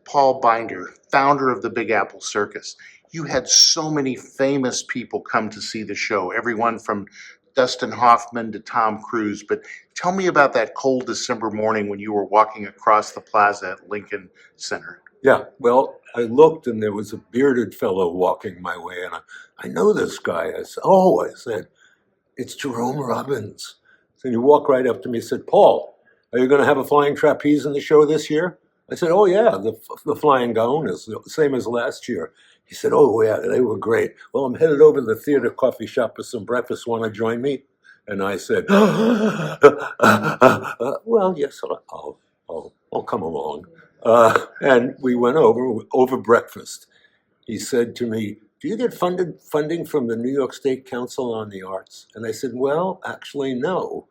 Paul Binder, founder of the Big Apple Circus. You had so many famous people come to see the show, everyone from Dustin Hoffman to Tom Cruise. But tell me about that cold December morning when you were walking across the plaza at Lincoln Center. Yeah, well, I looked and there was a bearded fellow walking my way, and I know this guy. I said, it's Jerome Robbins. So he walked right up to me and said, Paul, are you going to have a flying trapeze in the show this year? I said, oh, yeah, the flying gown is the same as last year. He said, oh, yeah, they were great. Well, I'm headed over to the theater coffee shop for some breakfast. Want to join me? And I said, well, yes, I'll come along. And we went over breakfast. He said to me, do you get funding from the New York State Council on the Arts? And I said, well, actually, no.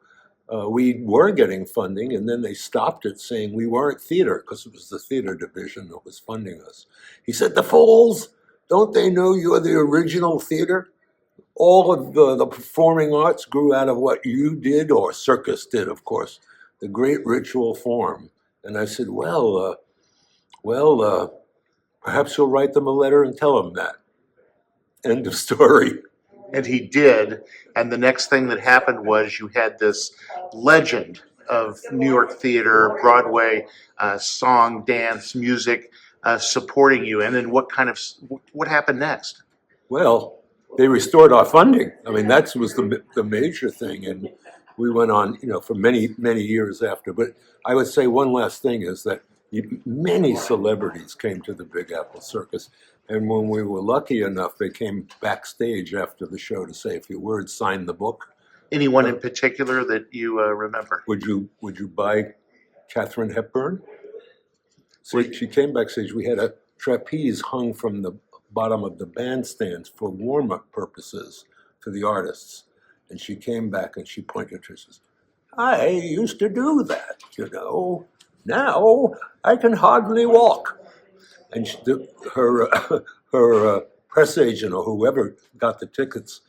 We were getting funding, and then they stopped it, saying we weren't theater, because it was the theater division that was funding us. He said, the fools, don't they know you're the original theater? All of the performing arts grew out of what you did, or circus did, of course, the great ritual form. And I said, well, perhaps you'll write them a letter and tell them that. End of story. And he did. And the next thing that happened was you had this legend of New York theater, Broadway, song, dance, music, supporting you. And then what happened next? Well, they restored our funding. I mean, that was the major thing. And we went on, for many, many years after. But I would say one last thing is that many celebrities came to the Big Apple Circus. And when we were lucky enough, they came backstage after the show to say a few words, sign the book. Anyone in particular that you remember? Would you buy Katharine Hepburn? So she came backstage. We had a trapeze hung from the bottom of the bandstands for warm-up purposes for the artists. And she came back and she pointed to her and says, I used to do that, Now I can hardly walk. And her press agent or whoever got the tickets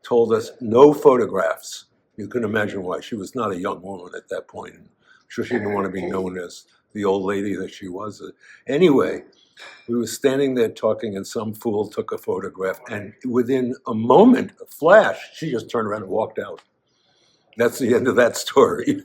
told us no photographs. You can imagine why. She was not a young woman at that point. I'm sure she didn't want to be known as the old lady that she was. Anyway, we were standing there talking and some fool took a photograph, and within a moment, a flash, she just turned around and walked out. That's the end of that story.